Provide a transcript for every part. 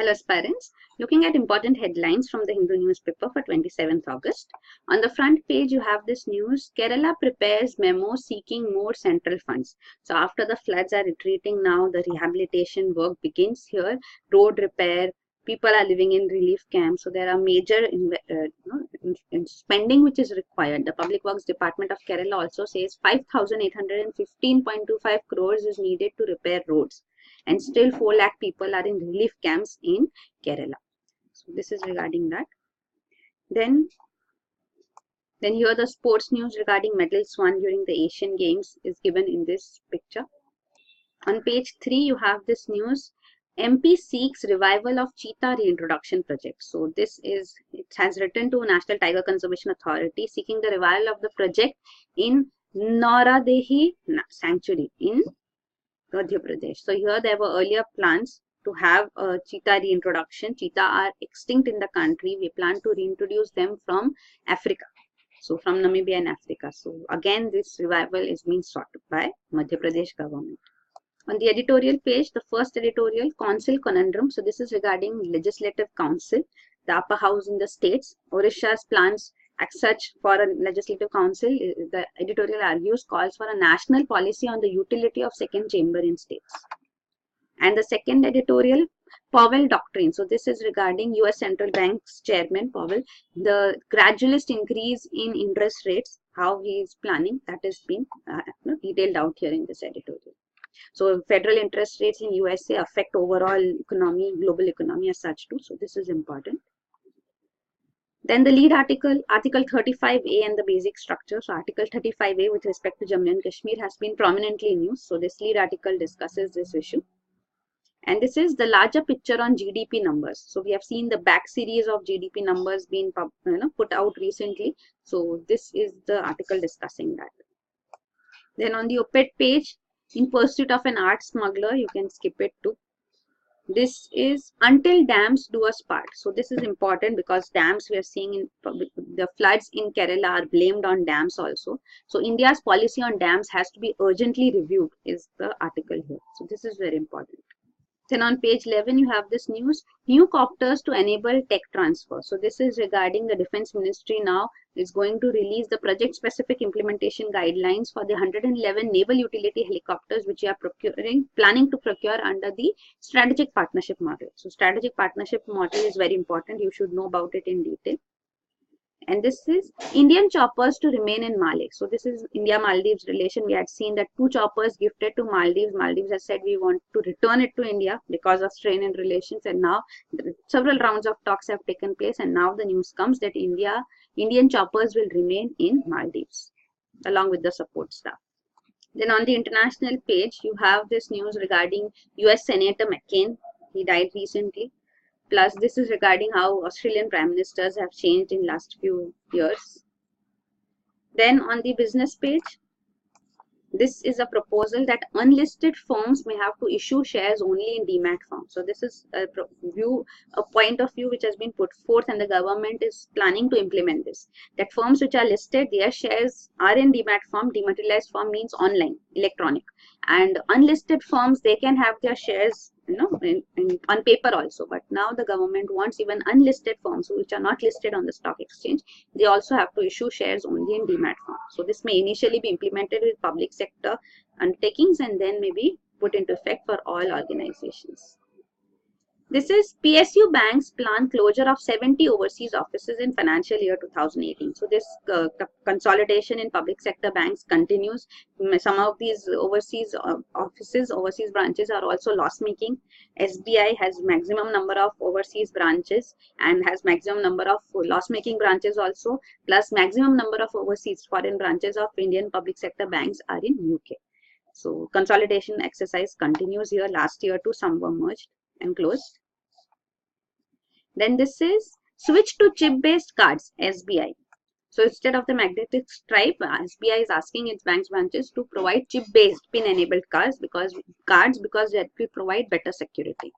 Hello aspirants, looking at important headlines from the Hindu newspaper for 27th August. On the front page you have this news, Kerala prepares memo seeking more central funds. So after the floods are retreating now, the rehabilitation work begins here, road repair, people are living in relief camps. So there are major spending which is required. The Public Works Department of Kerala also says 5,815.25 crores is needed to repair roads. And still 4 lakh people are in relief camps in Kerala. So this is regarding that. Then here the sports news regarding medals won during the Asian Games is given in this picture. On page 3 you have this news, MP seeks revival of cheetah reintroduction project. So this is, it has written to National Tiger Conservation Authority seeking the revival of the project in Noradehi Sanctuary in Madhya Pradesh. So here there were earlier plans to have a cheetah reintroduction. Cheetah are extinct in the country. We plan to reintroduce them from Africa. So from Namibia and Africa. So again this revival is being sought by Madhya Pradesh government. On the editorial page, the first editorial, Council Conundrum. So this is regarding Legislative Council, the upper house in the states. Odisha's plans as such for a legislative council, the editorial argues, calls for a national policy on the utility of second chamber in states. And the second editorial, Powell Doctrine. So this is regarding US Central Bank's chairman Powell, the gradualist increase in interest rates, how he is planning, that has been detailed out here in this editorial. So federal interest rates in USA affect overall economy, global economy as such too. So this is important. Then the lead article, Article 35A and the basic structure. So Article 35A with respect to Jammu and Kashmir has been prominently in use. So this lead article discusses this issue. And this is the larger picture on GDP numbers. So we have seen the back series of GDP numbers being put out recently. So this is the article discussing that. Then on the op-ed page, in pursuit of an art smuggler, you can skip it too. This is until dams do us part. So this is important because dams we are seeing in the floods in Kerala are blamed on dams also. So India's policy on dams has to be urgently reviewed is the article here. So this is very important. Then on page 11 you have this news, new copters to enable tech transfer. So this is regarding the Defense Ministry now is going to release the project specific implementation guidelines for the 111 naval utility helicopters which we are planning to procure under the strategic partnership model. So strategic partnership model is very important. You should know about it in detail. And this is Indian choppers to remain in Maldives. So this is India-Maldives relation. We had seen that 2 choppers gifted to Maldives. Maldives has said we want to return it to India because of strain in relations. And now several rounds of talks have taken place. And now the news comes that Indian choppers will remain in Maldives along with the support staff. Then on the international page, you have this news regarding US Senator McCain. He died recently. Plus, this is regarding how Australian Prime Ministers have changed in last few years. Then on the business page, this is a proposal that unlisted firms may have to issue shares only in demat form. So this is a point of view which has been put forth and the government is planning to implement this. That firms which are listed, their shares are in demat form. Dematerialized form means online, electronic. And unlisted firms, they can have their shares on paper also, but now the government wants even unlisted firms which are not listed on the stock exchange, they also have to issue shares only in demat form. So this may initially be implemented with public sector undertakings and then maybe put into effect for all organizations. This is PSU banks plan closure of 70 overseas offices in financial year 2018. So this consolidation in public sector banks continues. Some of these overseas offices, overseas branches are also loss making. SBI has maximum number of overseas branches and has maximum number of loss making branches also, plus maximum number of overseas foreign branches of Indian public sector banks are in UK. So consolidation exercise continues here. Last year too some were merged and closed. Then this is switch to chip-based cards, SBI. So instead of the magnetic stripe, SBI is asking its banks branches to provide chip-based pin-enabled cards because they provide better security.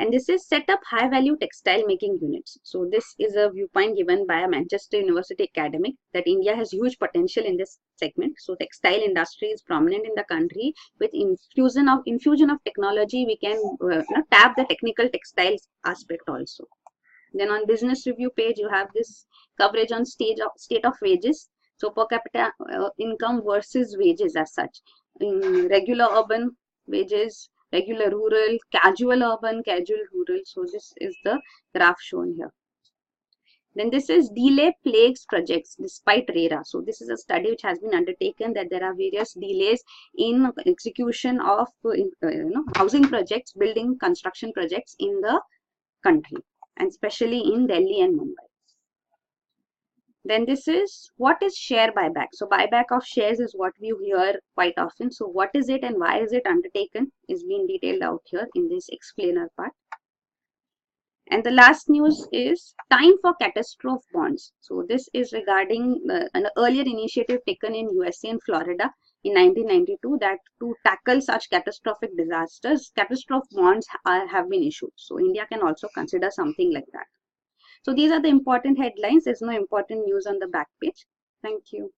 And this is set up high value textile making units. So this is a viewpoint given by a Manchester University academic that India has huge potential in this segment. So textile industry is prominent in the country. With infusion of technology, we can tap the technical textiles aspect also. Then on business review page, you have this coverage on state of wages. So per capita income versus wages as such. In regular urban wages, regular rural, casual urban, casual rural. So this is the graph shown here. Then this is delay plagues projects despite RERA. So this is a study which has been undertaken that there are various delays in execution of housing projects, building construction projects in the country, and especially in Delhi and Mumbai. Then this is what is share buyback. So buyback of shares is what we hear quite often. So what is it and why is it undertaken is being detailed out here in this explainer part. And the last news is time for catastrophe bonds. So this is regarding an earlier initiative taken in USA and Florida in 1992 that to tackle such catastrophic disasters, catastrophe bonds have been issued. So India can also consider something like that. So these are the important headlines. There's no important news on the back page. Thank you.